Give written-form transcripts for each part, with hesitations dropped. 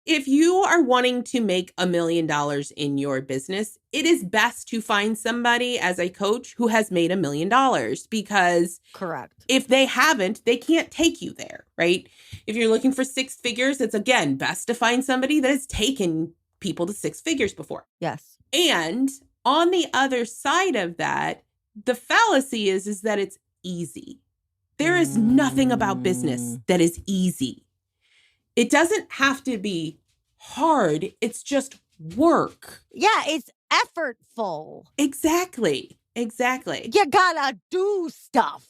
if you are wanting to make $1 million in your business, it is best to find somebody as a coach who has made $1 million, because correct. If they haven't, they can't take you there, right? If you're looking for 6 figures, it's again best to find somebody that has taken people to 6 figures before. Yes. And on the other side of that, the fallacy is that it's easy. There is nothing about business that is easy. It doesn't have to be hard. It's just work. Yeah, it's effortful. Exactly. You gotta do stuff.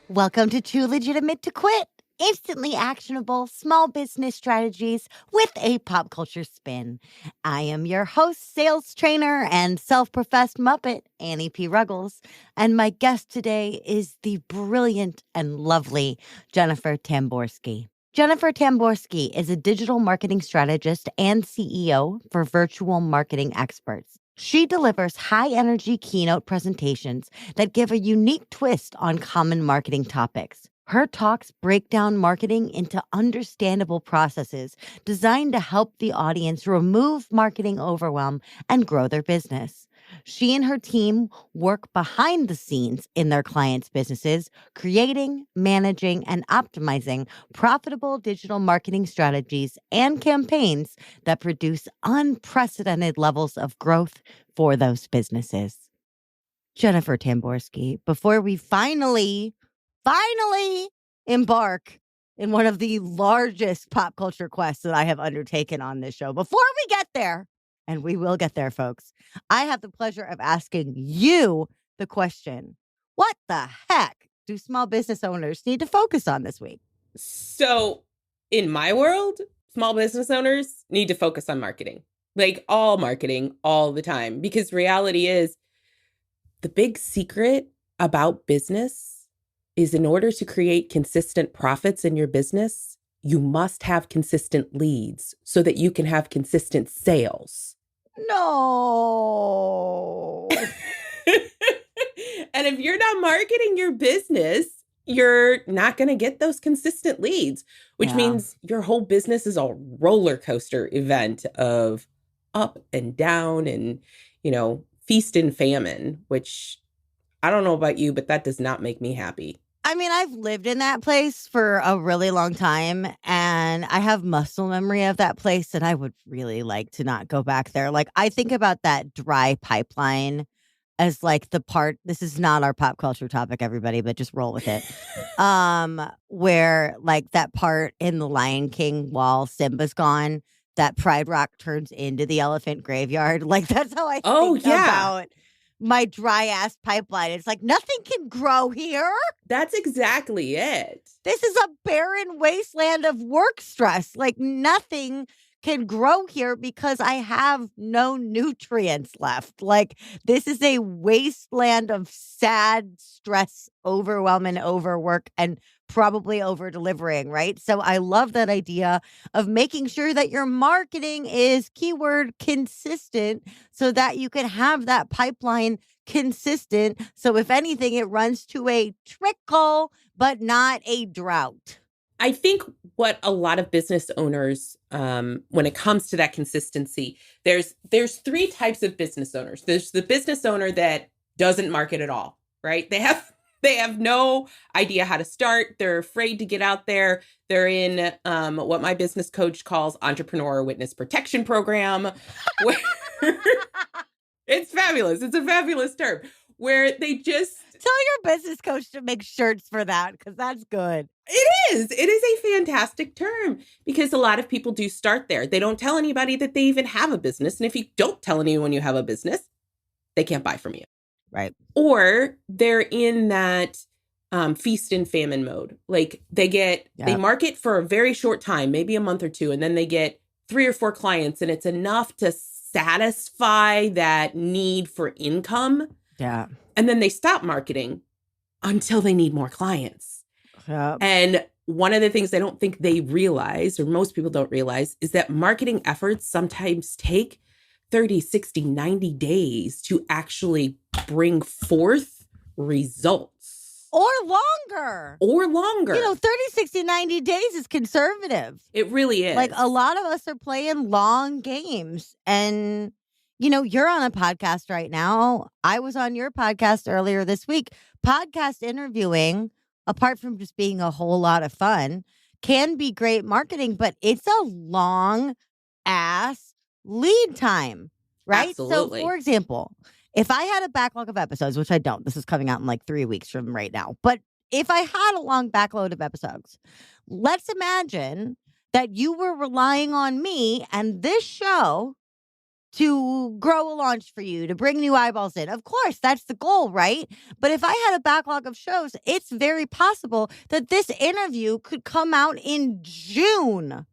Welcome to Too Legitimate to Quit. Instantly actionable small business strategies with a pop culture spin. I am your host, sales trainer, and self-professed Muppet, Annie P. Ruggles. And my guest today is the brilliant and lovely Jennifer Tamborski. Jennifer Tamborski is a digital marketing strategist and CEO for Virtual Marketing Experts. She delivers high-energy keynote presentations that give a unique twist on common marketing topics. Her talks break down marketing into understandable processes designed to help the audience remove marketing overwhelm and grow their business. She and her team work behind the scenes in their clients' businesses, creating, managing, and optimizing profitable digital marketing strategies and campaigns that produce unprecedented levels of growth for those businesses. Jennifer Tamborski, before we finally embark in one of the largest pop culture quests that I have undertaken on this show, before we get there, and we will get there, folks, I have the pleasure of asking you the question: what the heck do small business owners need to focus on this week? So in my world, small business owners need to focus on marketing, like all marketing all the time, because reality is the big secret about business is in order to create consistent profits in your business, you must have consistent leads so that you can have consistent sales. No. And if you're not marketing your business, you're not going to get those consistent leads, which means your whole business is a roller coaster event of up and down and, feast and famine, which I don't know about you, but that does not make me happy. I mean, I've lived in that place for a really long time, and I have muscle memory of that place, and I would really like to not go back there. Like, I think about that dry pipeline as like the part, this is not our pop culture topic, everybody, but just roll with it. Where like that part in The Lion King while Simba's gone, that Pride Rock turns into the elephant graveyard. Like, that's how I think about my dry ass pipeline. It's like nothing can grow here. That's exactly it. This is a barren wasteland of work stress. Like nothing can grow here because I have no nutrients left. Like this is a wasteland of sad stress, overwhelm, and overwork, and probably over delivering, right? So I love that idea of making sure that your marketing is keyword consistent so that you can have that pipeline consistent. So if anything, it runs to a trickle, but not a drought. I think what a lot of business owners, when it comes to that consistency, there's 3 types of business owners. There's the business owner that doesn't market at all, right? They have no idea how to start. They're afraid to get out there. They're in what my business coach calls Entrepreneur Witness Protection Program. Where it's fabulous. It's a fabulous term where they just... Tell your business coach to make shirts for that, because that's good. It is a fantastic term because a lot of people do start there. They don't tell anybody that they even have a business. And if you don't tell anyone you have a business, they can't buy from you. Right. Or they're in that feast and famine mode. Like they Yeah. market for a very short time, maybe a month or two, and then they get 3 or 4 clients, and it's enough to satisfy that need for income. Yeah. And then they stop marketing until they need more clients. Yeah. And one of the things I don't think they realize, or most people don't realize, is that marketing efforts sometimes take 30, 60, 90 days to actually bring forth results. Or longer. Or longer. 30, 60, 90 days is conservative. It really is. Like a lot of us are playing long games. And, you're on a podcast right now. I was on your podcast earlier this week. Podcast interviewing, apart from just being a whole lot of fun, can be great marketing, but it's a long ass lead time, right? Absolutely. So, for example, if I had a backlog of episodes, which I don't, this is coming out in like 3 weeks from right now, but if I had a long backlog of episodes, let's imagine that you were relying on me and this show to grow a launch for you, to bring new eyeballs in. Of course, that's the goal, right? But if I had a backlog of shows, it's very possible that this interview could come out in June.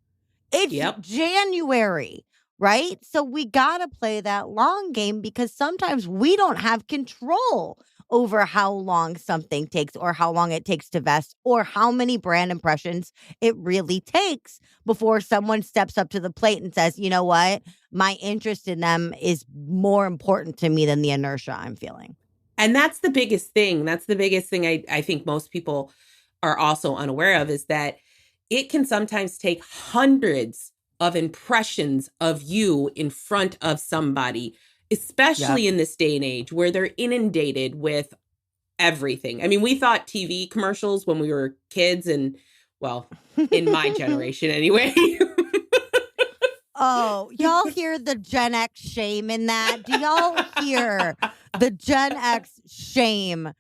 It's January, right? So we got to play that long game because sometimes we don't have control over how long something takes or how long it takes to vest or how many brand impressions it really takes before someone steps up to the plate and says, you know what? My interest in them is more important to me than the inertia I'm feeling. And that's the biggest thing. That's the biggest thing I think most people are also unaware of is that it can sometimes take hundreds of impressions of you in front of somebody, especially in this day and age where they're inundated with everything. I mean, we thought TV commercials when we were kids and, well, in my generation anyway. Oh, y'all hear the Gen X shame in that? Do y'all hear the Gen X shame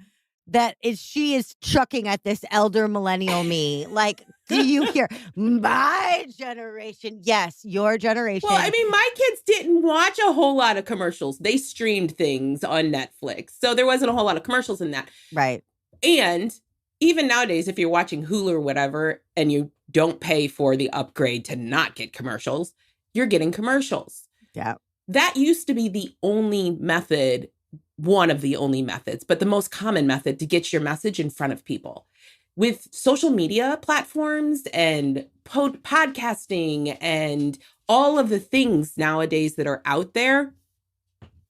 that she is chucking at this elder millennial me? Like, do you hear my generation? Yes, your generation. Well, I mean, my kids didn't watch a whole lot of commercials. They streamed things on Netflix. So there wasn't a whole lot of commercials in that. Right. And even nowadays, if you're watching Hulu or whatever, and you don't pay for the upgrade to not get commercials, you're getting commercials. Yeah. That used to be the only method, one of the only methods, but the most common method to get your message in front of people. With social media platforms and podcasting and all of the things nowadays that are out there,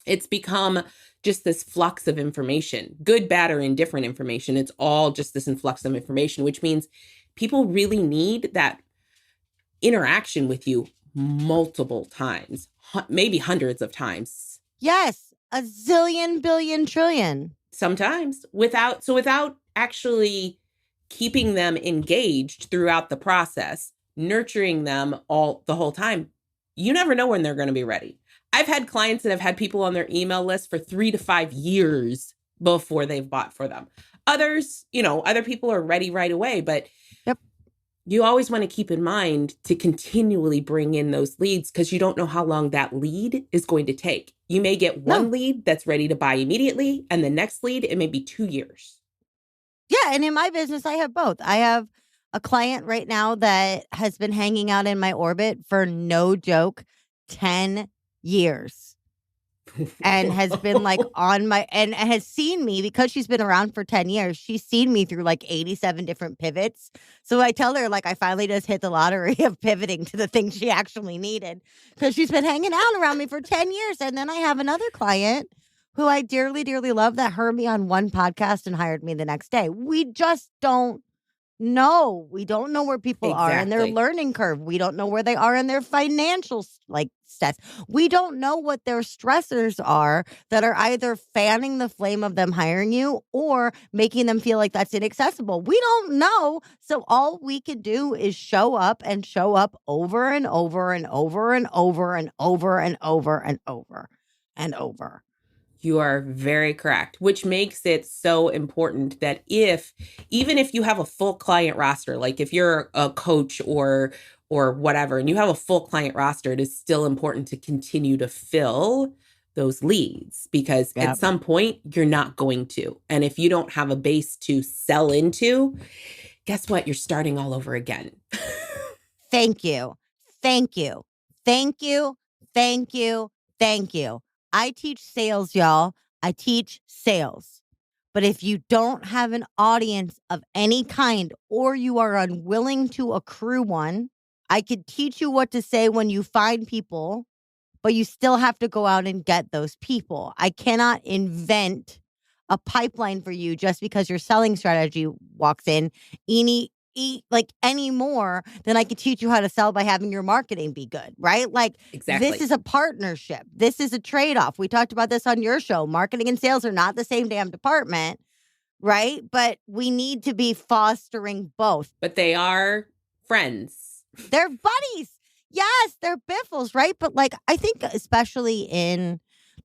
it's become just this flux of information, good, bad, or indifferent information. It's all just this influx of information, which means people really need that interaction with you multiple times, maybe hundreds of times. Yes, a zillion, billion, trillion. Sometimes without actually keeping them engaged throughout the process, nurturing them the whole time. You never know when they're going to be ready. I've had clients that have had people on their email list for 3 to 5 years before they've bought for them. Others, other people are ready right away, but you always want to keep in mind to continually bring in those leads because you don't know how long that lead is going to take. You may get one lead that's ready to buy immediately, and the next lead, it may be 2 years. Yeah, and in my business, I have both. I have a client right now that has been hanging out in my orbit for no joke, 10 years. And has been like and has seen me because she's been around for 10 years. She's seen me through like 87 different pivots. So I tell her like I finally just hit the lottery of pivoting to the thing she actually needed because she's been hanging out around me for 10 years. And then I have another client who I dearly, dearly love that heard me on one podcast and hired me the next day. We just don't know. We don't know where people are in their learning curve. We don't know where they are in their financial stats. We don't know what their stressors are that are either fanning the flame of them hiring you or making them feel like that's inaccessible. We don't know. So all we can do is show up over and over and over and over and over and over and over and over. You are very correct, which makes it so important that even if you have a full client roster, like if you're a coach or whatever, and you have a full client roster, it is still important to continue to fill those leads, because at Yep. some point you're not going to. And if you don't have a base to sell into, guess what? You're starting all over again. Thank you. Thank you. Thank you. Thank you. Thank you. I teach sales, y'all. I teach sales. But if you don't have an audience of any kind, or you are unwilling to accrue one, I could teach you what to say when you find people, but you still have to go out and get those people. I cannot invent a pipeline for you just because your selling strategy walks in any more than I could teach you how to sell by having your marketing be good, right? Like, Exactly. this is a partnership. This is a trade-off. We talked about this on your show. Marketing and sales are not the same damn department, right? But we need to be fostering both. But they are friends. They're buddies. Yes, they're biffles, right? But like, I think especially in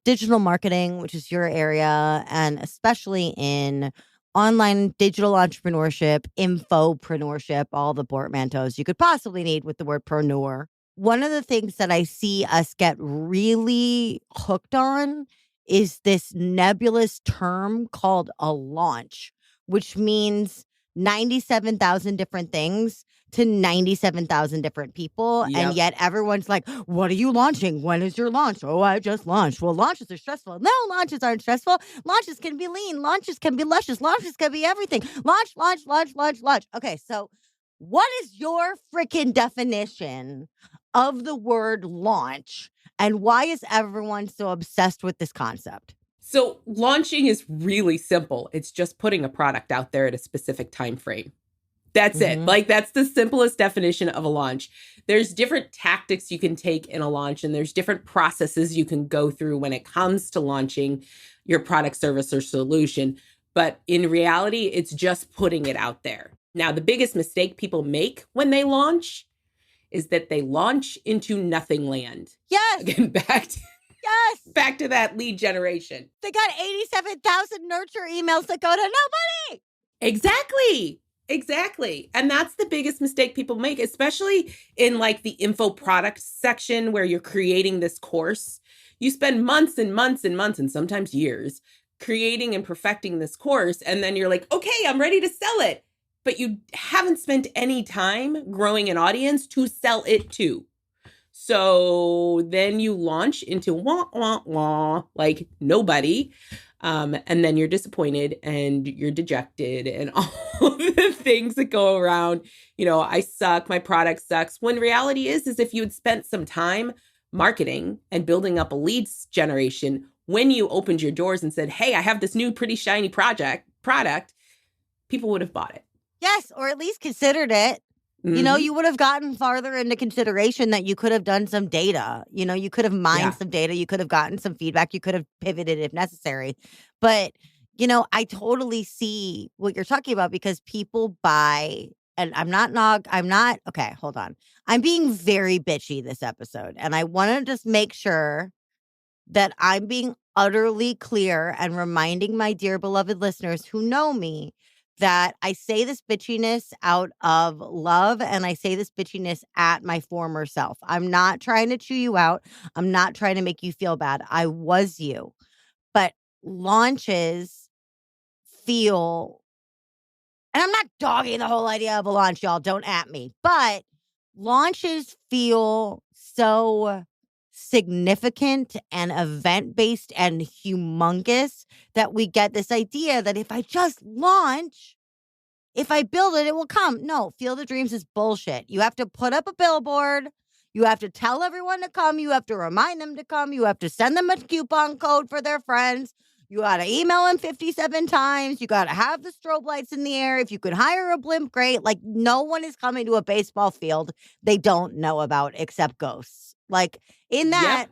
digital marketing, which is your area, and especially in online digital entrepreneurship, infopreneurship, all the portmanteaus you could possibly need with the word preneur. One of the things that I see us get really hooked on is this nebulous term called a launch, which means 97,000 different things to 97,000 different people. Yep. And yet everyone's like, what are you launching? When is your launch? Oh, I just launched. Well, launches are stressful. No, launches aren't stressful. Launches can be lean. Launches can be luscious. Launches can be everything. Launch, launch, launch, launch, launch. Okay, so what is your freaking definition of the word launch? And why is everyone so obsessed with this concept? So launching is really simple. It's just putting a product out there at a specific time frame. That's it. Like, that's the simplest definition of a launch. There's different tactics you can take in a launch, and there's different processes you can go through when it comes to launching your product, service, or solution. But in reality, it's just putting it out there. Now, the biggest mistake people make when they launch is that they launch into nothing land. Yes. Again, back to that lead generation. They got 87,000 nurture emails that go to nobody. Exactly. And that's the biggest mistake people make, especially in like the info product section where you're creating this course. You spend months and months and months and sometimes years creating and perfecting this course. And then you're like, okay, I'm ready to sell it. But you haven't spent any time growing an audience to sell it to. So then you launch into like nobody. And then you're disappointed and you're dejected and all the things that go around, I suck, my product sucks. When reality is if you had spent some time marketing and building up a leads generation, when you opened your doors and said, hey, I have this new pretty shiny product, people would have bought it. Yes, or at least considered it. Mm-hmm. You would have gotten farther into consideration that you could have done some data. You could have mined some data. You could have gotten some feedback. You could have pivoted if necessary. But, I totally see what you're talking about because people buy, and okay, hold on. I'm being very bitchy this episode. And I want to just make sure that I'm being utterly clear and reminding my dear beloved listeners who know me that I say this bitchiness out of love and I say this bitchiness at my former self. I'm not trying to chew you out. I'm not trying to make you feel bad. I was you. But launches feel, and I'm not dogging the whole idea of a launch, y'all. Don't at me. But launches feel so significant and event-based and humongous that we get this idea that if I just launch, if I build it, it will come. No, Field of Dreams is bullshit. You have to put up a billboard. You have to tell everyone to come. You have to remind them to come. You have to send them a coupon code for their friends. You got to email them 57 times. You got to have the strobe lights in the air. If you could hire a blimp, great. Like, no one is coming to a baseball field they don't know about except ghosts. Like, in that. Yep.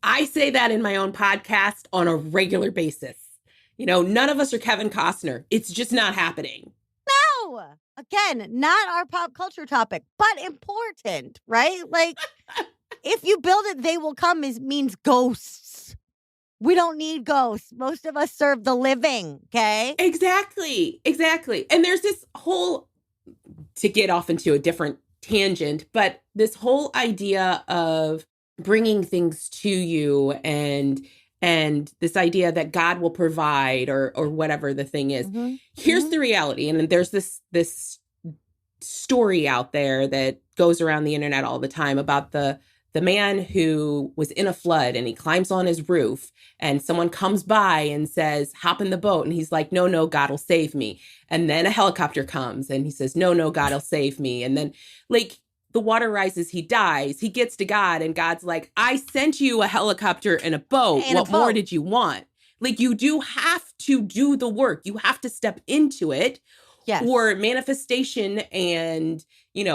I say that in my own podcast on a regular basis. None of us are Kevin Costner. It's just not happening. No. Again, not our pop culture topic, but important, right? Like, if you build it, they will come means ghosts. We don't need ghosts. Most of us serve the living, okay? Exactly. And there's this whole, to get off into a different tangent, but this whole idea of bringing things to you and and this idea that God will provide or whatever the thing is. Mm-hmm. Here's Mm-hmm. the reality. And there's this story out there that goes around the internet all the time about the man who was in a flood and he climbs on his roof and someone comes by and says, hop in the boat. And he's like, no, God will save me. And then a helicopter comes and he says, no, God will save me. And then like the water rises, he dies, he gets to God and God's like, I sent you a helicopter and a boat. What more did you want? Like you do have to do the work. You have to step into it. Yes. Or manifestation and,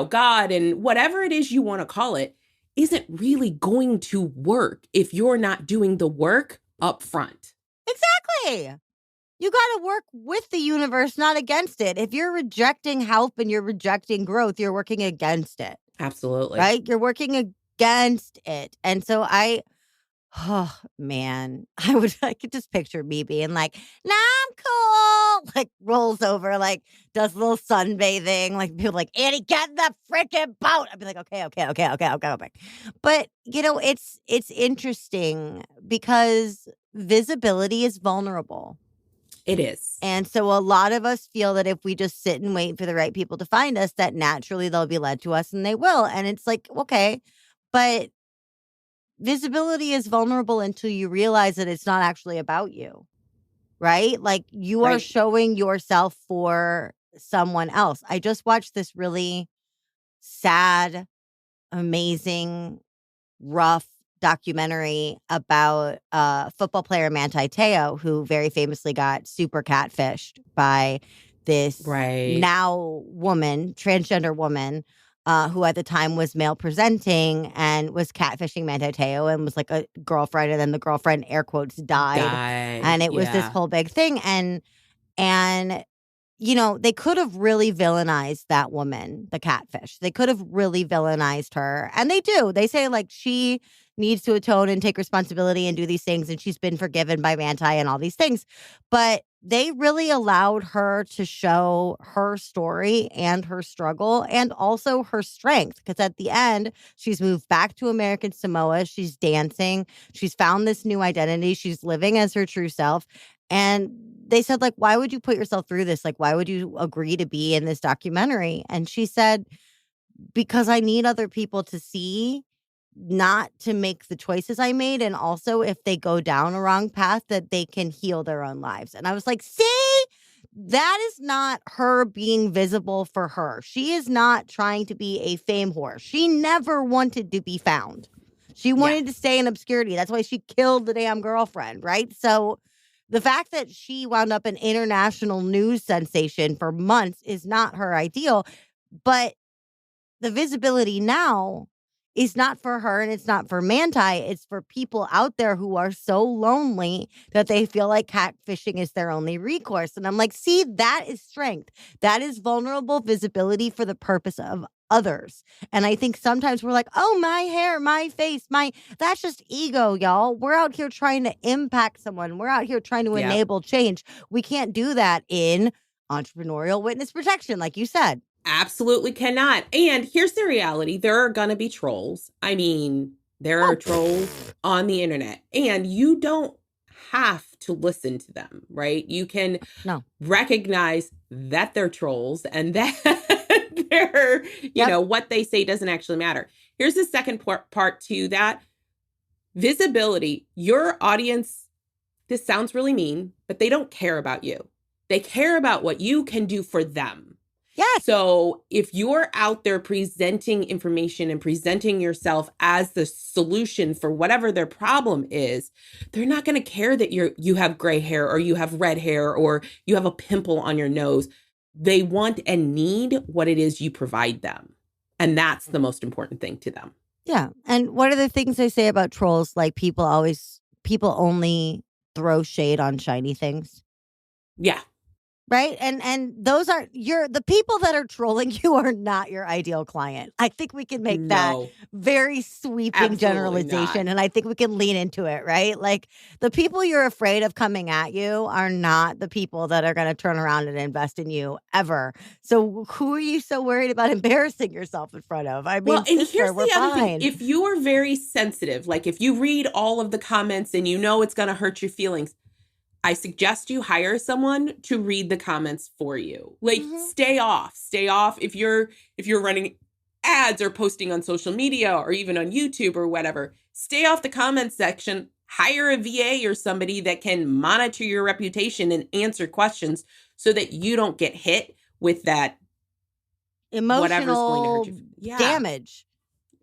God and whatever it is you want to call it isn't really going to work if you're not doing the work up front. Exactly. You got to work with the universe, not against it. If you're rejecting help and you're rejecting growth, you're working against it. Absolutely. Right? You're working against it. And so oh man, I could just picture me being like, nah, I'm cool. Like rolls over, like does a little sunbathing. Like people like, Annie, get in the freaking boat. I'd be like, okay. But it's interesting because visibility is vulnerable. It is. And so a lot of us feel that if we just sit and wait for the right people to find us, that naturally they'll be led to us and they will. And it's like, okay, but visibility is vulnerable until you realize that it's not actually about you, right? Like you are showing yourself for someone else. I just watched this really sad, amazing, rough documentary about football player Manti Te'o, who very famously got super catfished by this now woman, transgender woman, who at the time was male presenting and was catfishing Manti Te'o and was like a girlfriend, and then the girlfriend, air quotes, died. And it was this whole big thing. And they could have really villainized that woman, the catfish. They could have really villainized her. And they do. They say like she needs to atone and take responsibility and do these things. And she's been forgiven by Manti and all these things. But they really allowed her to show her story and her struggle and also her strength. Because at the end, she's moved back to American Samoa. She's dancing. She's found this new identity. She's living as her true self. And they said, like, why would you put yourself through this? Like, why would you agree to be in this documentary? And she said, because I need other people to see, not to make the choices I made. And also, if they go down a wrong path, that they can heal their own lives. And I was like, see, that is not her being visible for her. She is not trying to be a fame whore. She never wanted to be found. She wanted to stay in obscurity. That's why she killed the damn girlfriend, right? So the fact that she wound up an international news sensation for months is not her ideal. But the visibility now is not for her and it's not for Manti. It's for people out there who are so lonely that they feel like catfishing is their only recourse. And I'm like, see, that is strength. That is vulnerable visibility for the purpose of others. And I think sometimes we're like, oh, my hair, my face, that's just ego, y'all. We're out here trying to impact someone. We're out here trying to enable change. We can't do that in entrepreneurial witness protection, like you said. Absolutely cannot. And here's the reality. There are going to be trolls. I mean, there are trolls on the internet, and you don't have to listen to them, right? You can recognize that they're trolls and that they're, what they say doesn't actually matter. Here's the second part to that. Visibility. Your audience, this sounds really mean, but they don't care about you. They care about what you can do for them. Yes. So if you're out there presenting information and presenting yourself as the solution for whatever their problem is, they're not going to care that you have gray hair or you have red hair or you have a pimple on your nose. They want and need what it is you provide them. And that's the most important thing to them. Yeah. And what are the things they say about trolls? Like people only throw shade on shiny things. Yeah. Right. And those are the people that are trolling you are not your ideal client. I think we can make that very sweeping Absolutely not. generalization. And I think we can lean into it, right? Like the people you're afraid of coming at you are not the people that are going to turn around and invest in you ever. So who are you so worried about embarrassing yourself in front of? I Well, mean, and sister, here's we're the other thing. fine. If you are very sensitive, like if you read all of the comments and you know it's going to hurt your feelings, I suggest you hire someone to read the comments for you. Like Mhm. stay off. Stay off if you're running ads or posting on social media or even on YouTube or whatever. Stay off the comments section. Hire a VA or somebody that can monitor your reputation and answer questions so that you don't get hit with that whatever's going to hurt you. Emotional Yeah, damage.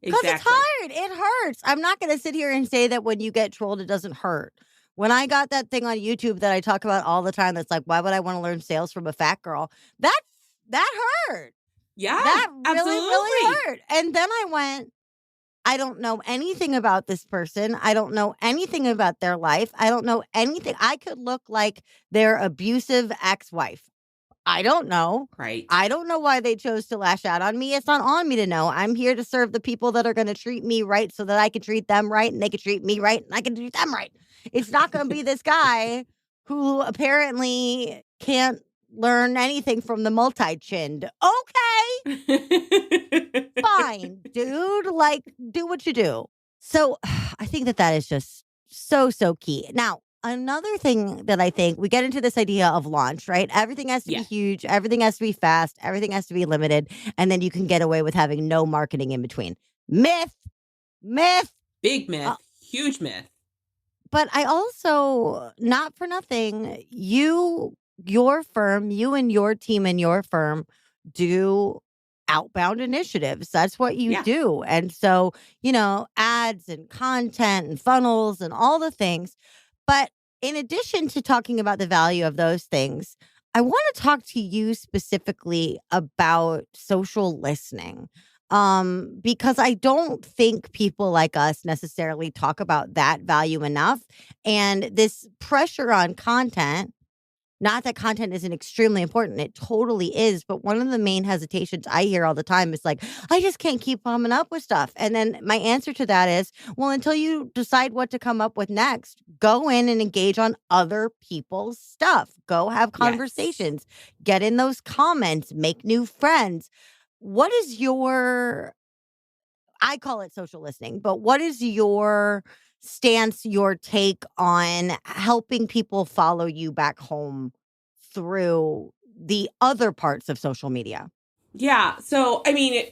Because it's exactly. hard. It hurts. I'm not going to sit here and say that when you get trolled, it doesn't hurt. When I got that thing on YouTube that I talk about all the time, that's like, why would I want to learn sales from a fat girl? That hurt. Yeah, That really, really absolutely. hurt. And then I went, I don't know anything about this person. I don't know anything about their life. I don't know anything. I could look like their abusive ex-wife. I don't know. Right. I don't know why they chose to lash out on me. It's not on me to know. I'm here to serve the people that are going to treat me right so that I can treat them right and they can treat me right and I can treat them right. It's not going to be this guy who apparently can't learn anything from the multi-chinned. Okay, fine, dude. Like, do what you do. So I think that is just so key. Now, another thing that I think we get into this idea of launch, right? Everything has to be Yeah. huge, everything has to be fast, everything has to be limited, and then you can get away with having no marketing in between. Myth, myth. Big myth, huge myth. But I also, not for nothing, your firm, you and your team and your firm do outbound initiatives. That's what you Yeah. do. And so, ads and content and funnels and all the things. But in addition to talking about the value of those things, I want to talk to you specifically about social listening. Because I don't think people like us necessarily talk about that value enough. And this pressure on content, not that content isn't extremely important, it totally is. But one of the main hesitations I hear all the time is like, I just can't keep coming up with stuff. And then my answer to that is, well, until you decide what to come up with next, go in and engage on other people's stuff. Go have conversations, get in those comments, make new friends. What is I call it social listening, but what is your stance, your take on helping people follow you back home through the other parts of social media? Yeah. So, I mean,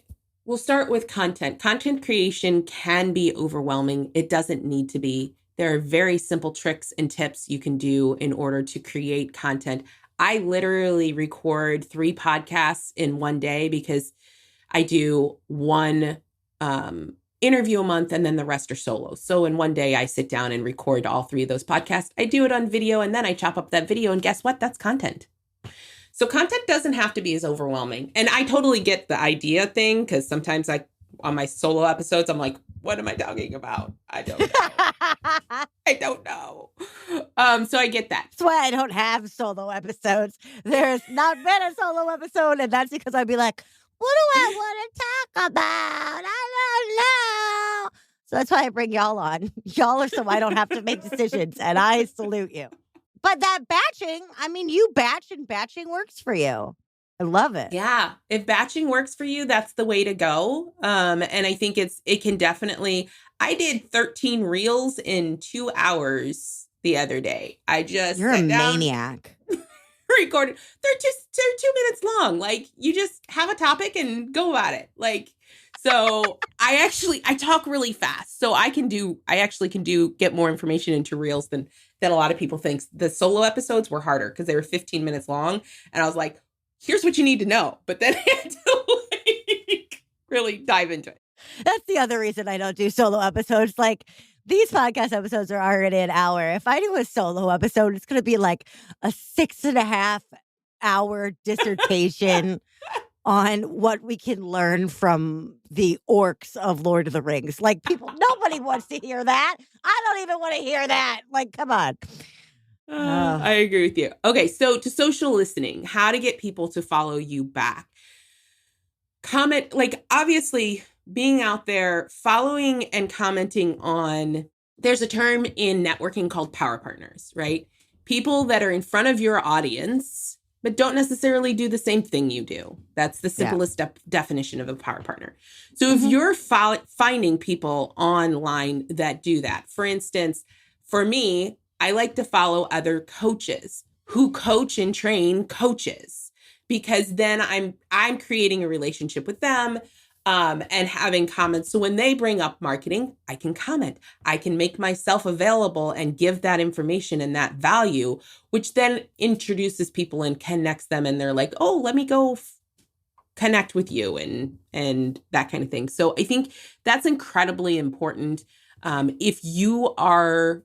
we'll start with content. Content creation can be overwhelming. It doesn't need to be. There are very simple tricks and tips you can do in order to create content. I literally record 3 podcasts in one day because I do one interview a month and then the rest are solo. So in one day, I sit down and record all 3 of those podcasts. I do it on video and then I chop up that video. And guess what? That's content. So content doesn't have to be as overwhelming. And I totally get the idea thing because sometimes on my solo episodes, I'm like, what am I talking about? I don't know. I don't know. So I get that. That's why I don't have solo episodes. There's not been a solo episode, and that's because I'd be like, what do I want to talk about? I don't know. So that's why I bring y'all on. Y'all are so I don't have to make decisions, and I salute you. But that batching, I mean, you batch and batching works for you. I love it. Yeah. If batching works for you, that's the way to go. And I think it can definitely, I did 13 reels in 2 hours the other day. I just You're a sat down, maniac. recorded. They're 2 minutes long. Like you just have a topic and go about it. Like, so I talk really fast. So I actually can get more information into reels than a lot of people think. The solo episodes were harder because they were 15 minutes long. And I was like, here's what you need to know. But then I had to like really dive into it. That's the other reason I don't do solo episodes. Like these podcast episodes are already an hour. If I do a solo episode, it's going to be like a 6.5-hour dissertation on what we can learn from the orcs of Lord of the Rings. Like nobody wants to hear that. I don't even want to hear that. Like, come on. I agree with you. Okay, so to social listening, how to get people to follow you back. Comment, like obviously being out there, following and commenting on, there's a term in networking called Parentpreneurs, right? People that are in front of your audience, but don't necessarily do the same thing you do. That's the simplest definition of a power partner. So if you're finding people online that do that, for instance, for me, I like to follow other coaches who coach and train coaches, because then I'm creating a relationship with them. And having comments. So when they bring up marketing, I can comment. I can make myself available and give that information and that value, which then introduces people and connects them. And they're like, oh, let me go connect with you and that kind of thing. So I think that's incredibly important. If you are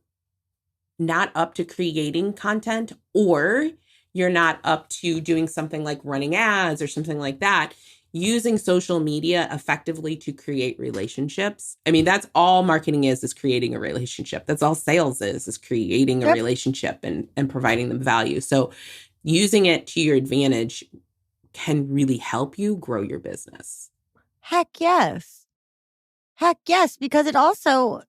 not up to creating content, or you're not up to doing something like running ads or something like that, using social media effectively to create relationships. I mean, that's all marketing is creating a relationship. That's all sales is creating a relationship and providing them value. So using it to your advantage can really help you grow your business. Heck yes. Heck yes. Because it also,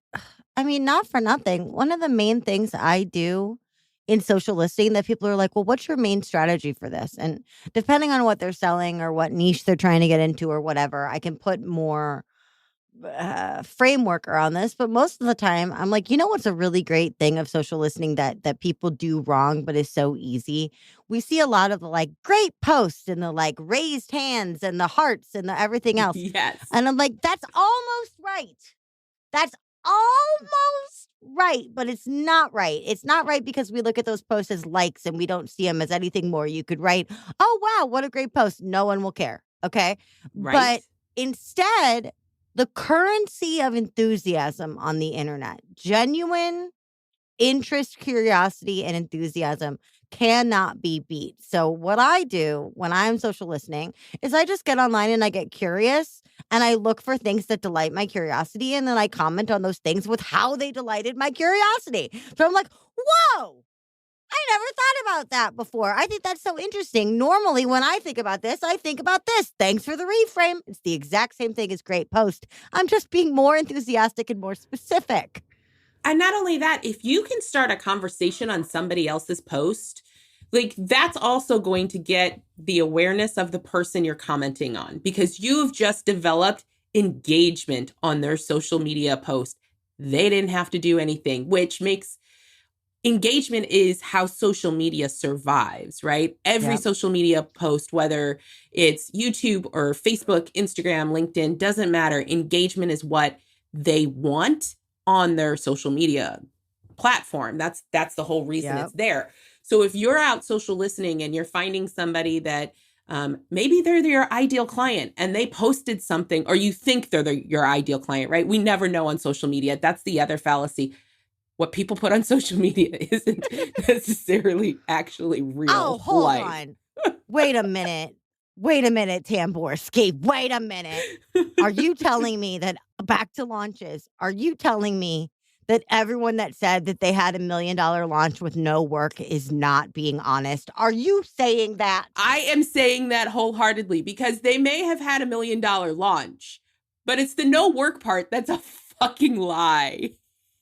I mean, not for nothing, one of the main things I do in social listing that people are like, well, what's your main strategy for this? And depending on what they're selling or what niche they're trying to get into or whatever, I can put more framework around this. But most of the time, I'm like, you know what's a really great thing of social listening that people do wrong, but is so easy? We see a lot of the like great posts and the like raised hands and the hearts and the everything else. Yes. And I'm like, that's almost right. That's almost right, but it's not right. It's not right because we look at those posts as likes and we don't see them as anything more. You could write, oh, wow, what a great post. No one will care. Okay. Right. But instead, the currency of enthusiasm on the internet, genuine interest, curiosity, and enthusiasm cannot be beat. So what I do when I'm social listening is I just get online and I get curious and I look for things that delight my curiosity, and then I comment on those things with how they delighted my curiosity. So I'm like, whoa, I never thought about that before. I think that's so interesting. Normally, when I think about this, I think about this. Thanks for the reframe. It's the exact same thing as great post. I'm just being more enthusiastic and more specific. And not only that, if you can start a conversation on somebody else's post, like that's also going to get the awareness of the person you're commenting on, because you've just developed engagement on their social media post. They didn't have to do anything, which makes engagement is how social media survives, right? Every social media post, whether it's YouTube or Facebook, Instagram, LinkedIn, doesn't matter. Engagement is what they want on their social media platform. That's the whole reason it's there. So if you're out social listening and you're finding somebody that maybe they're your ideal client and they posted something, or you think they're your ideal client, right? We never know on social media. That's the other fallacy. What people put on social media isn't necessarily actually real. Oh, hold on. Wait a minute, Tamborski. Wait a minute. Are you telling me that, back to launches, are you telling me that everyone that said that they had $1 million launch with no work is not being honest? Are you saying that? I am saying that wholeheartedly, because they may have had $1 million launch, but it's the no work part that's a fucking lie.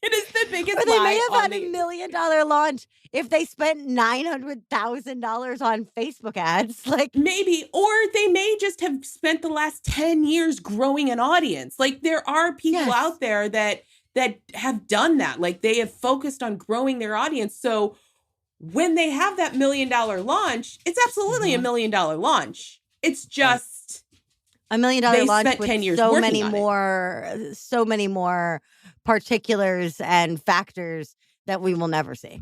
It is the biggest lie. Or they may have had $1 million launch if they spent $900,000 on Facebook ads. Like, maybe, or they may just have spent the last 10 years growing an audience. Like, there are people out there that have done that. Like, they have focused on growing their audience. So when they have that $1 million launch, it's absolutely $1 million launch. It's just $1 million launch spent with 10 years so many more particulars and factors that we will never see.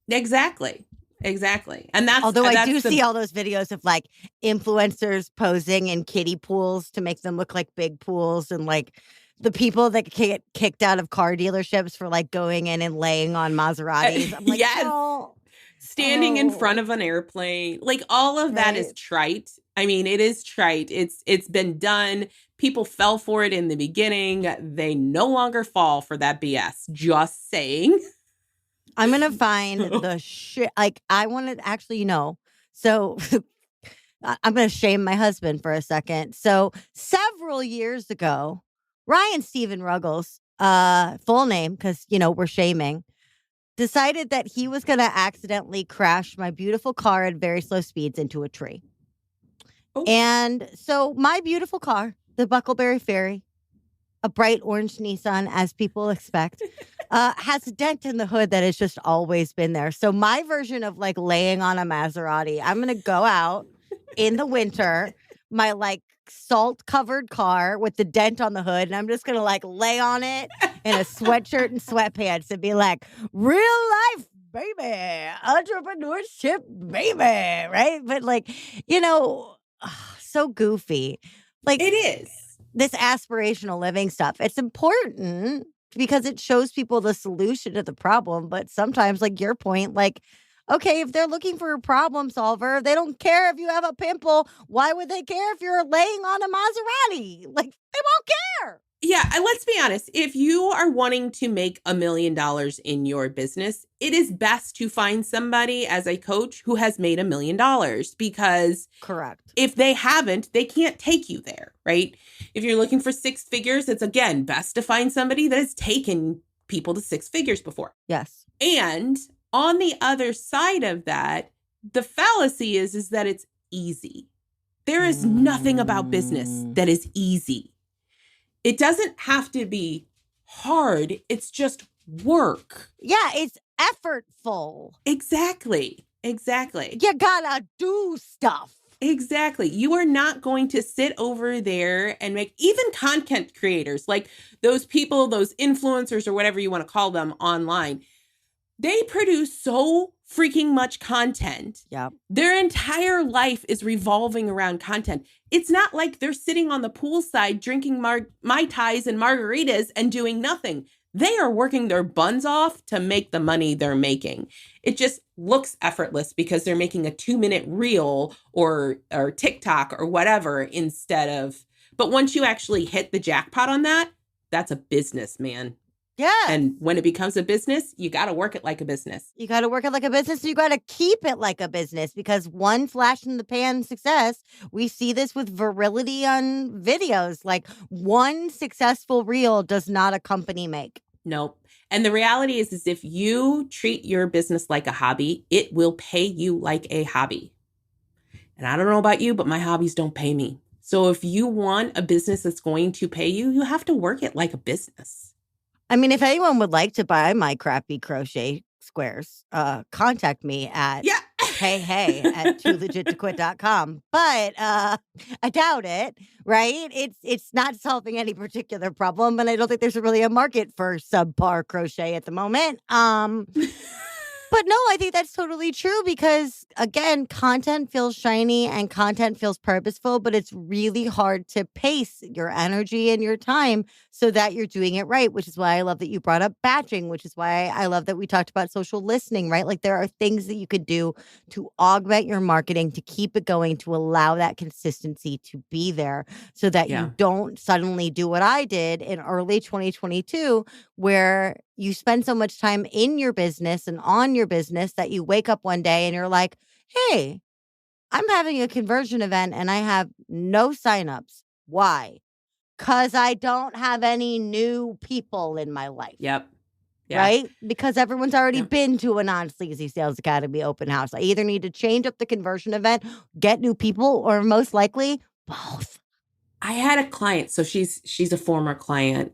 Exactly. And that's, although I do see all those videos of like influencers posing in kiddie pools to make them look like big pools, and like the people that get kicked out of car dealerships for like going in and laying on Maseratis. I'm like, standing in front of an airplane, like all of that is trite. I mean, it is trite. It's been done. People fell for it in the beginning. They no longer fall for that BS. Just saying. I'm going to find the shit. Like, I want to actually, so I'm going to shame my husband for a second. So several years ago, Ryan Stephen Ruggles, full name, because, we're shaming, decided that he was going to accidentally crash my beautiful car at very slow speeds into a tree. Oh. And so my beautiful car, the Buckleberry Fairy, a bright orange Nissan, as people expect, has a dent in the hood that has just always been there. So my version of like laying on a Maserati, I'm going to go out in the winter, my like salt covered car with the dent on the hood, and I'm just going to like lay on it in a sweatshirt and sweatpants and be like, real life, baby, entrepreneurship, baby, right? But like, so goofy. Like It is. This aspirational living stuff. It's important because it shows people the solution to the problem. But sometimes, like your point, like, okay, if they're looking for a problem solver, they don't care if you have a pimple. Why would they care if you're laying on a Maserati? Like, they won't care. Yeah, and let's be honest. If you are wanting to make $1 million in your business, it is best to find somebody as a coach who has made $1 million, because correct. If they haven't, they can't take you there, right? If you're looking for 6 figures, it's again best to find somebody that has taken people to 6 figures before. Yes. And on the other side of that, the fallacy is that it's easy. There is nothing about business that is easy. It doesn't have to be hard. It's just work. Yeah, it's effortful. Exactly. You gotta do stuff. Exactly. You are not going to sit over there and make, even content creators, like those people, those influencers or whatever you want to call them online. They produce so freaking much content. Yeah. Their entire life is revolving around content. It's not like they're sitting on the poolside drinking Mai Tais and margaritas and doing nothing. They are working their buns off to make the money they're making. It just looks effortless because they're making a 2-minute reel or TikTok or whatever instead of, but once you actually hit the jackpot on that, that's a business, man. Yeah. And when it becomes a business, you got to work it like a business. You got to work it like a business. You got to keep it like a business, because one flash in the pan success, we see this with virility on videos. Like one successful reel does not a company make. Nope. And the reality is if you treat your business like a hobby, it will pay you like a hobby. And I don't know about you, but my hobbies don't pay me. So if you want a business that's going to pay you, you have to work it like a business. I mean, if anyone would like to buy my crappy crochet squares, contact me at hey at toolegittoquit.com. But I doubt it, right? It's not solving any particular problem, and I don't think there's really a market for subpar crochet at the moment. But no, I think that's totally true because, again, content feels shiny and content feels purposeful, but it's really hard to pace your energy and your time so that you're doing it right, which is why I love that you brought up batching, which is why I love that we talked about social listening, right? Like there are things that you could do to augment your marketing, to keep it going, to allow that consistency to be there so that you don't suddenly do what I did in early 2022, where you spend so much time in your business and on your business that you wake up one day and you're like, hey, I'm having a conversion event and I have no signups. Why? Because I don't have any new people in my life. Yep. Right? Because everyone's already been to a Non-Sleazy Sales Academy open house. I either need to change up the conversion event, get new people, or most likely both. I had a client, so she's a former client,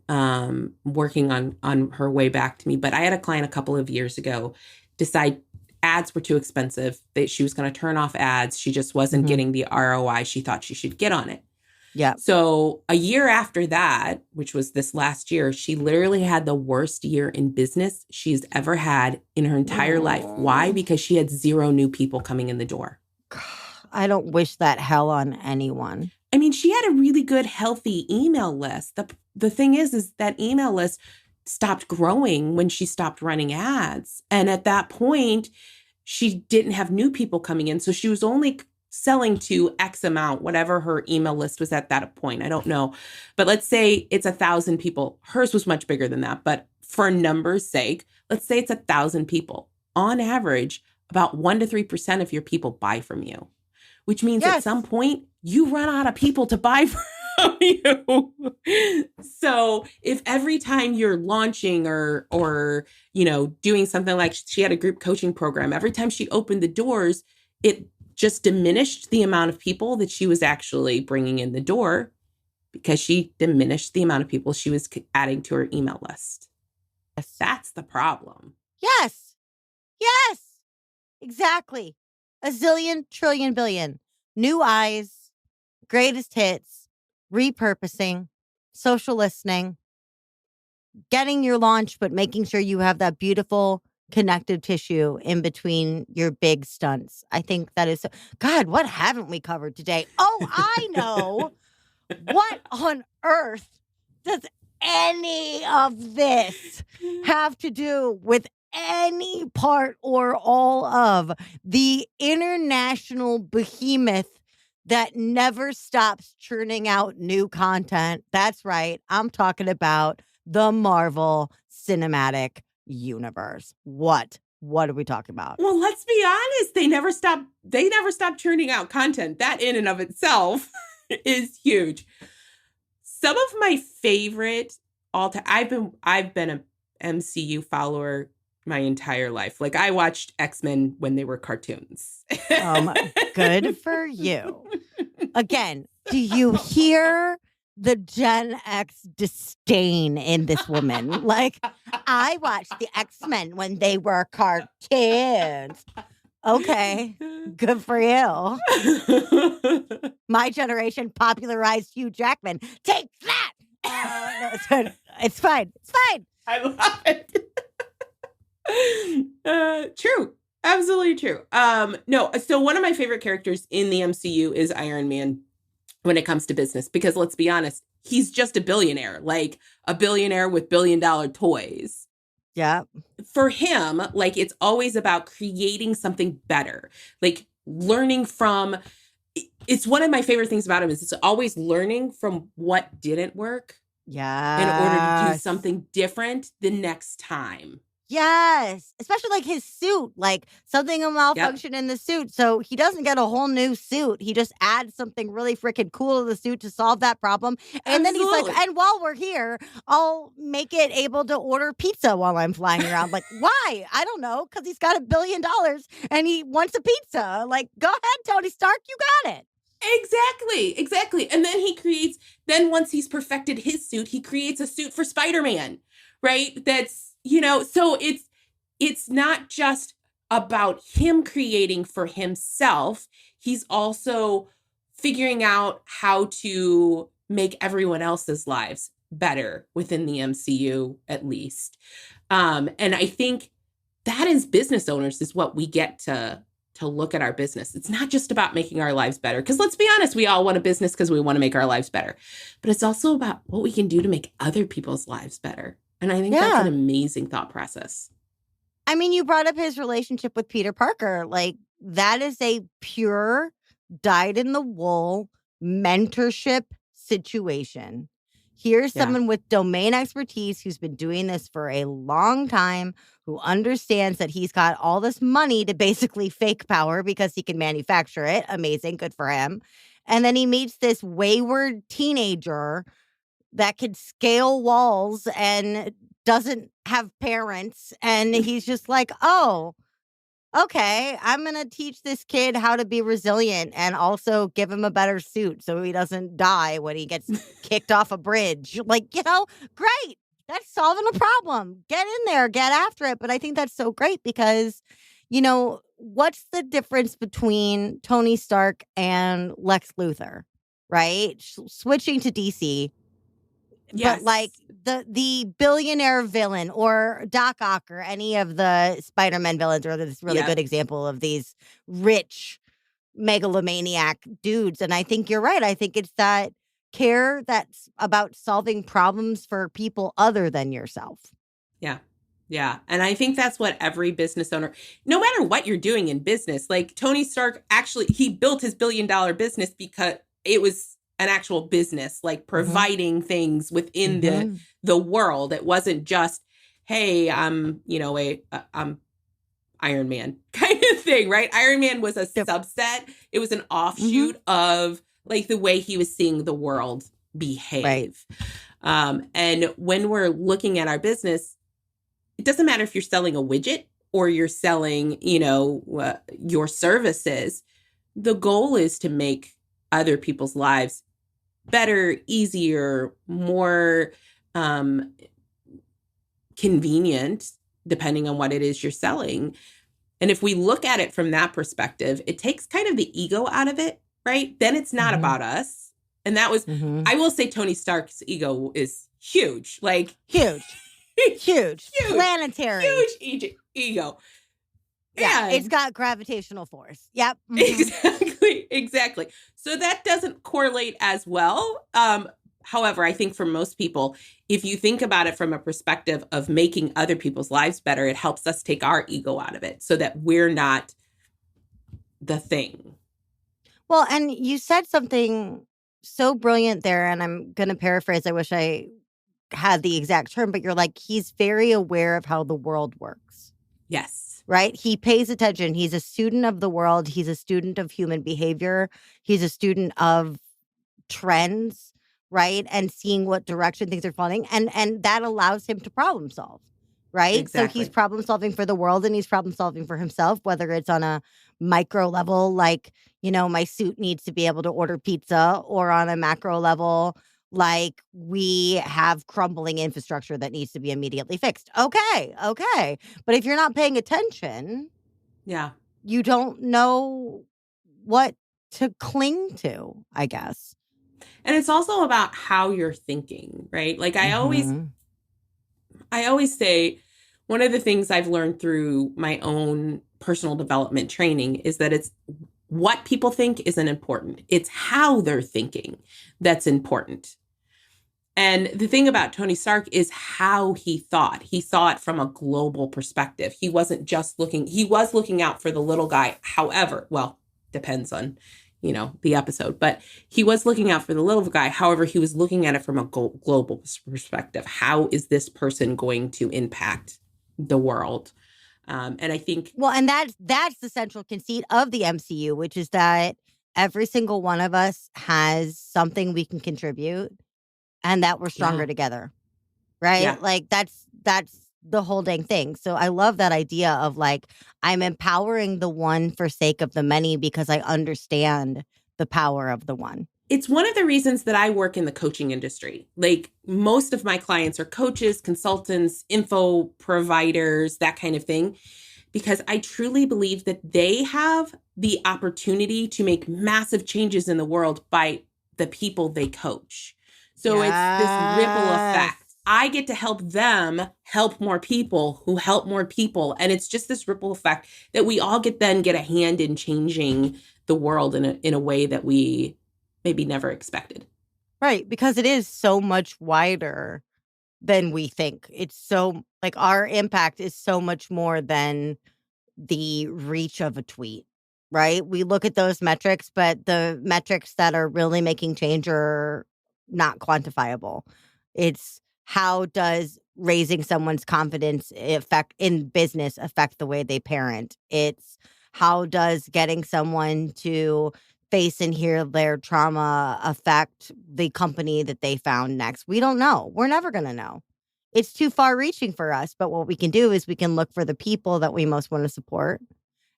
working on her way back to me. But I had a client a couple of years ago decide ads were too expensive. That she was going to turn off ads. She just wasn't getting the ROI she thought she should get on it. Yeah. So a year after that, which was this last year, she literally had the worst year in business she's ever had in her entire life. Why? Because she had 0 new people coming in the door. I don't wish that hell on anyone. I mean, she had a really good, healthy email list. The thing is that email list stopped growing when she stopped running ads. And at that point, she didn't have new people coming in. So she was only selling to X amount, whatever her email list was at that point. I don't know. But let's say it's 1,000 people. Hers was much bigger than that. But for numbers' sake, let's say it's 1,000 people. On average, about 1 to 3% of your people buy from you. which means at some Yes. point you run out of people to buy from you. So if every time you're launching or doing something like she had a group coaching program, every time she opened the doors, it just diminished the amount of people that she was actually bringing in the door because she diminished the amount of people she was adding to her email list. Yes. That's the problem. Yes. Yes. Exactly. A zillion, trillion, billion. New eyes, greatest hits, repurposing, social listening, getting your launch, but making sure you have that beautiful connective tissue in between your big stunts. I think that is, God, what haven't we covered today? Oh, I know. What on earth does any of this have to do with any part or all of the international behemoth that never stops churning out new content? That's right. I'm talking about the Marvel Cinematic Universe. What are we talking about? Well, let's be honest. They never stop churning out content. That in and of itself is huge. Some of my favorite I've been a MCU follower my entire life. Like I watched X-Men when they were cartoons. Good for you. Again, do you hear the Gen X disdain in this woman? Like, I watched the X-Men when they were cartoons. Okay, good for you. My generation popularized Hugh Jackman. Take that! No, it's fine. It's fine. I love it. True. Absolutely true. No, so one of my favorite characters in the MCU is Iron Man when it comes to business, because let's be honest, he's just a billionaire, like a billionaire with billion-dollar toys. Yeah. For him, like it's always about creating something better, like learning from, it's one of my favorite things about him is it's always learning from what didn't work. Yeah. In order to do something different the next time. Yes. Especially like his suit, like something will malfunction in the suit. So he doesn't get a whole new suit. He just adds something really freaking cool to the suit to solve that problem. And then he's like, and while we're here, I'll make it able to order pizza while I'm flying around. Like, why? I don't know. Because he's got $1 billion and he wants a pizza. Like, go ahead, Tony Stark. You got it. Exactly. And then once he's perfected his suit, he creates a suit for Spider-Man, right? That's, so it's not just about him creating for himself. He's also figuring out how to make everyone else's lives better within the MCU, at least. And I think that as business owners is what we get to look at our business. It's not just about making our lives better. Because let's be honest, we all want a business because we want to make our lives better. But it's also about what we can do to make other people's lives better. And I think that's an amazing thought process. I mean, you brought up his relationship with Peter Parker. Like, that is a pure, dyed-in-the-wool mentorship situation. Here's someone with domain expertise who's been doing this for a long time, who understands that he's got all this money to basically fake power because he can manufacture it. Amazing. Good for him. And then he meets this wayward teenager that could scale walls and doesn't have parents. And he's just like, oh, okay, I'm going to teach this kid how to be resilient and also give him a better suit so he doesn't die when he gets kicked off a bridge. Like, great. That's solving a problem. Get in there, get after it. But I think that's so great because, what's the difference between Tony Stark and Lex Luthor, right? Switching to DC. Yes. But like the billionaire villain or Doc Ock or any of the Spider-Man villains are this really good example of these rich megalomaniac dudes. And I think you're right. I think it's that care that's about solving problems for people other than yourself. Yeah. And I think that's what every business owner, no matter what you're doing in business, like Tony Stark, actually, he built his $1 billion business because it was an actual business, like providing things within the world. It wasn't just, hey, I'm Iron Man kind of thing, right? Iron Man was a Yep. subset. It was an Mm-hmm. offshoot of like the way he was seeing the world Right. behave. And when we're looking at our business, it doesn't matter if you're selling a widget or you're selling, your services. The goal is to make other people's lives better, easier, more convenient, depending on what it is you're selling. And if we look at it from that perspective, it takes kind of the ego out of it, right? Then it's not Mm-hmm. about us. And that was, Mm-hmm. I will say, Tony Stark's ego is huge, like Huge. huge, Planetary. huge ego. Yeah, it's And got gravitational force. Yep. Mm-hmm. exactly. So that doesn't correlate as well. However, I think for most people, if you think about it from a perspective of making other people's lives better, it helps us take our ego out of it so that we're not the thing. Well, and you said something so brilliant there, and I'm going to paraphrase. I wish I had the exact term, but you're like, he's very aware of how the world works. Yes. Right? He pays attention. He's a student of the world. He's a student of human behavior. He's a student of trends, right? And seeing what direction things are falling. And that allows him to problem solve. Right. So he's Exactly. problem solving for the world and he's problem solving for himself, whether it's on a micro level, like, my suit needs to be able to order pizza, or on a macro level, like we have crumbling infrastructure that needs to be immediately fixed. Okay. But if you're not paying attention, Yeah. you don't know what to cling to, I guess. And it's also about how you're thinking, right? Like I always say, one of the things I've learned through my own personal development training is that it's what people think isn't important. It's how they're thinking that's important. And the thing about Tony Stark is how he thought. He thought from a global perspective. He wasn't just he was looking out for the little guy. However, well, depends on, the episode, but he was looking out for the little guy. However, he was looking at it from a global perspective. How is this person going to impact the world? And I think, well, and that's the central conceit of the MCU, which is that every single one of us has something we can contribute, and that we're stronger together, right? Yeah. Like that's the whole dang thing. So I love that idea of like, I'm empowering the one for sake of the many because I understand the power of the one. It's one of the reasons that I work in the coaching industry. Like most of my clients are coaches, consultants, info providers, that kind of thing, because I truly believe that they have the opportunity to make massive changes in the world by the people they coach. So It's this ripple effect. I get to help them help more people who help more people. And it's just this ripple effect that we all get a hand in changing the world in a way that we maybe never expected. Right. Because it is so much wider than we think. It's so like our impact is so much more than the reach of a tweet. Right. We look at those metrics, but the metrics that are really making change are not quantifiable. It's how does raising someone's confidence in business affect the way they parent? It's how does getting someone to face and hear their trauma affect the company that they found next? We don't know. We're never going to know. It's too far reaching for us. But what we can do is we can look for the people that we most want to support,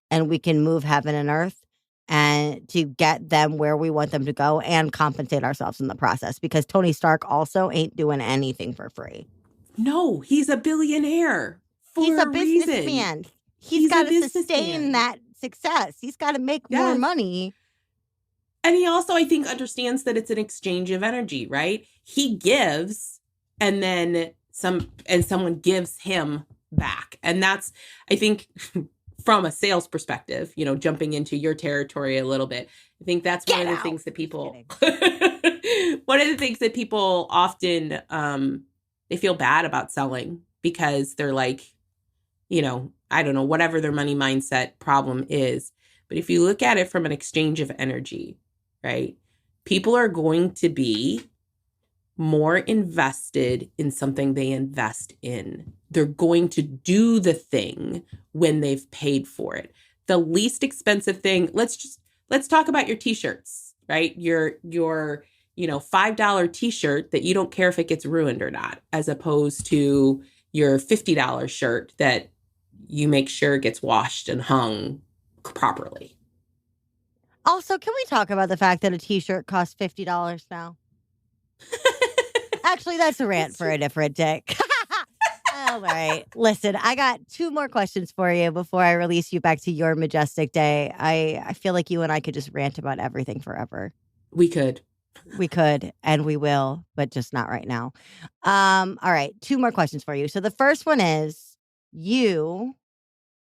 and we can move heaven and earth and to get them where we want them to go and compensate ourselves in the process, because Tony Stark also ain't doing anything for free. No, he's a billionaire. He's a businessman. He's got to sustain that success. He's got to make more money. And he also, I think, understands that it's an exchange of energy, right? He gives and then someone gives him back. And that's, I think, from a sales perspective, jumping into your territory a little bit, I think that's one of the things that people, one of the things that people often, they feel bad about selling because they're like, I don't know, whatever their money mindset problem is. But if you look at it from an exchange of energy, right, people are going to be more invested in something they invest in. They're going to do the thing when they've paid for it. the least expensive thing. Let's talk about your t-shirts, right? Your $5 t-shirt that you don't care if it gets ruined or not, as opposed to your $50 shirt that you make sure gets washed and hung properly. Also, can we talk about the fact that a t-shirt costs $50 now? Actually, that's a rant for a different day. All right. Listen, I got 2 more questions for you before I release you back to your majestic day. I feel like you and I could just rant about everything forever. We could. We could, and we will, but just not right now. All right. 2 more questions for you. So the first one is, you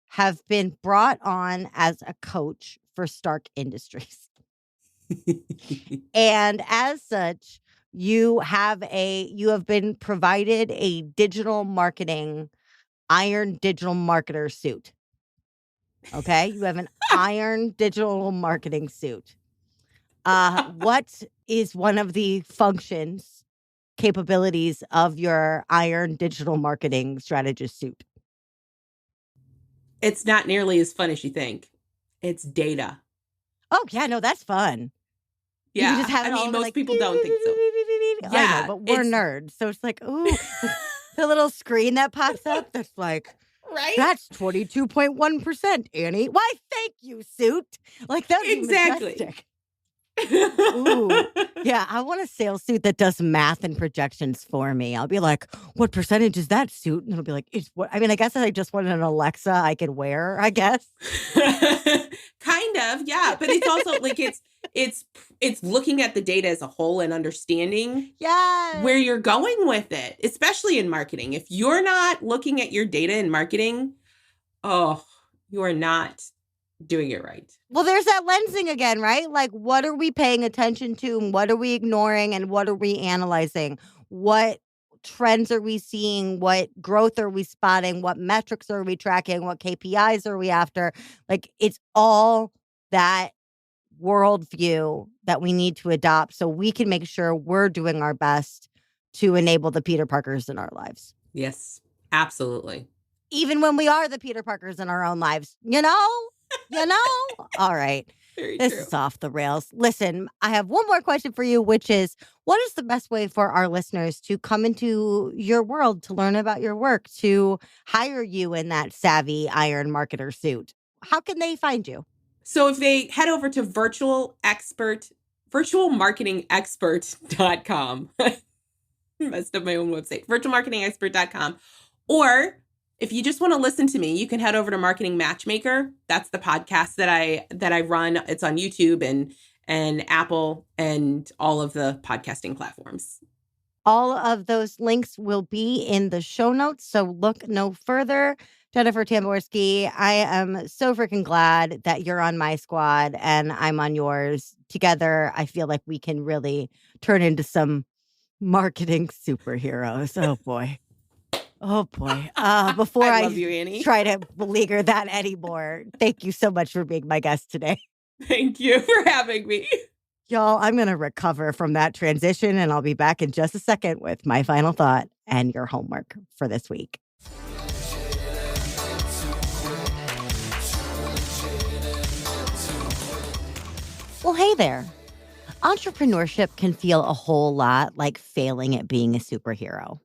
have been brought on as a coach for Stark Industries. And as such, you have been provided a digital marketing iron digital marketer suit. Okay? You have an iron digital marketing suit. What is one of the functions, capabilities of your iron digital marketing strategist suit? It's not nearly as fun as you think. It's data. Oh, yeah, no, that's fun. You Yeah. can just have it I mean, all most like, people don't think so. I Yeah. know, but we're nerds. So it's like, ooh, the little screen that pops up that's like, right? that's 22.1%, Annie. Why, thank you, suit. Like, that'd be Exactly. majestic. Ooh, yeah, I want a sales suit that does math and projections for me. I'll be like, what percentage is that suit? And it'll be like, it's what, I mean, I guess I just wanted an Alexa I could wear, I guess. Kind of, yeah. But it's also like, it's looking at the data as a whole and understanding where you're going with it, especially in marketing. If you're not looking at your data in marketing, you are not doing it right. Well, there's that lensing again, right? Like, what are we paying attention to and what are we ignoring and what are we analyzing? What trends are we seeing? What growth are we spotting? What metrics are we tracking? What KPIs are we after? Like, it's all that worldview that we need to adopt so we can make sure we're doing our best to enable the Peter Parkers in our lives. Yes, absolutely. Even when we are the Peter Parkers in our own lives, you know? All right. Very this true. Is off the rails. Listen, I have one more question for you, which is, what is the best way for our listeners to come into your world, to learn about your work, to hire you in that savvy iron marketer suit? How can they find you? So if they head over to virtualmarketingexpert.com, messed up my own website, virtualmarketingexpert.com, or if you just want to listen to me, you can head over to Marketing Matchmaker. That's the podcast that I run. It's on YouTube and Apple and all of the podcasting platforms. All of those links will be in the show notes, so look no further. Jennifer Tamborski, I am so freaking glad that you're on my squad and I'm on yours. Together, I feel like we can really turn into some marketing superheroes. Oh, boy. Oh, boy. Before I love you, Annie. Try to beleaguer that anymore, thank you so much for being my guest today. Thank you for having me. Y'all, I'm going to recover from that transition, and I'll be back in just a second with my final thought and your homework for this week. Well, hey there. Entrepreneurship can feel a whole lot like failing at being a superhero.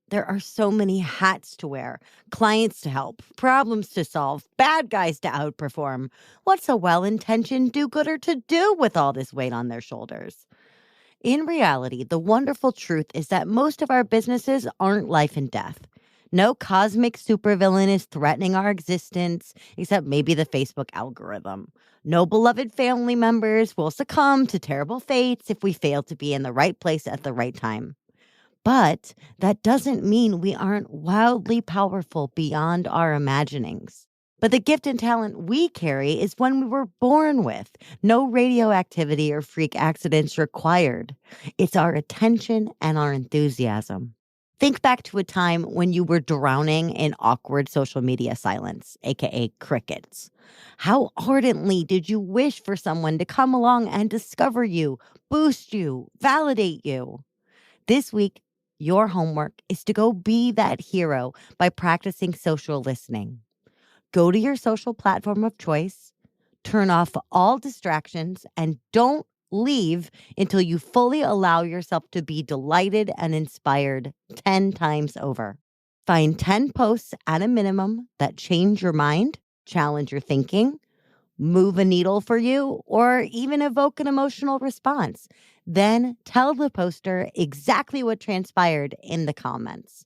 There are so many hats to wear, clients to help, problems to solve, bad guys to outperform. What's a well-intentioned do-gooder to do with all this weight on their shoulders? In reality, the wonderful truth is that most of our businesses aren't life and death. No cosmic supervillain is threatening our existence, except maybe the Facebook algorithm. No beloved family members will succumb to terrible fates if we fail to be in the right place at the right time. But that doesn't mean we aren't wildly powerful beyond our imaginings. But the gift and talent we carry is one we were born with. No radioactivity or freak accidents required. It's our attention and our enthusiasm. Think back to a time when you were drowning in awkward social media silence, aka crickets. How ardently did you wish for someone to come along and discover you, boost you, validate you? This week, your homework is to go be that hero by practicing social listening. Go to your social platform of choice, turn off all distractions, and don't leave until you fully allow yourself to be delighted and inspired 10 times over. Find 10 posts at a minimum that change your mind, challenge your thinking, move a needle for you, or even evoke an emotional response. Then tell the poster exactly what transpired in the comments.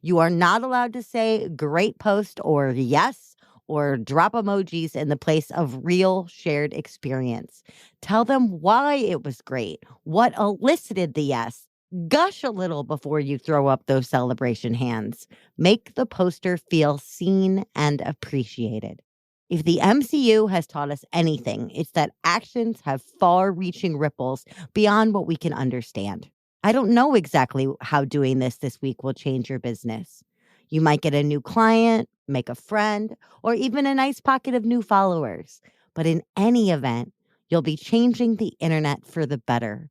You are not allowed to say great post or yes or drop emojis in the place of real shared experience. Tell them why it was great, what elicited the yes. Gush a little before you throw up those celebration hands. Make the poster feel seen and appreciated. If the MCU has taught us anything, it's that actions have far reaching ripples beyond what we can understand. I don't know exactly how doing this week will change your business. You might get a new client, make a friend, or even a nice pocket of new followers. But in any event, you'll be changing the internet for the better.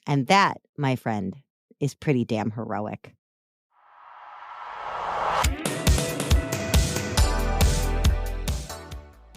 And that, my friend, is pretty damn heroic.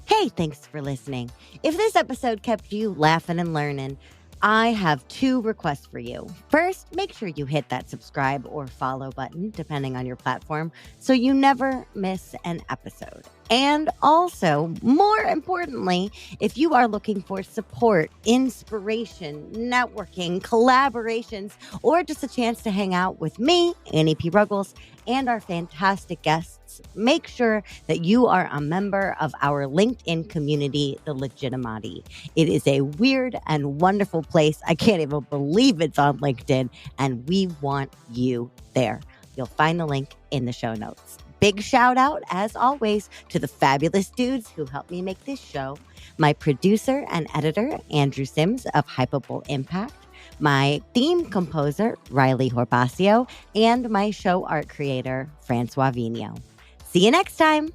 Hey, thanks for listening. If this episode kept you laughing and learning, I have 2 requests for you. First, make sure you hit that subscribe or follow button, depending on your platform, so you never miss an episode. And also, more importantly, if you are looking for support, inspiration, networking, collaborations, or just a chance to hang out with me, Annie P. Ruggles, and our fantastic guests, make sure that you are a member of our LinkedIn community, The Legitimati. It is a weird and wonderful place. I can't even believe it's on LinkedIn, and we want you there. You'll find the link in the show notes. Big shout out, as always, to the fabulous dudes who helped me make this show. My producer and editor, Andrew Sims of Hypable Impact. My theme composer, Riley Horbasio. And my show art creator, Francois Vigno. See you next time.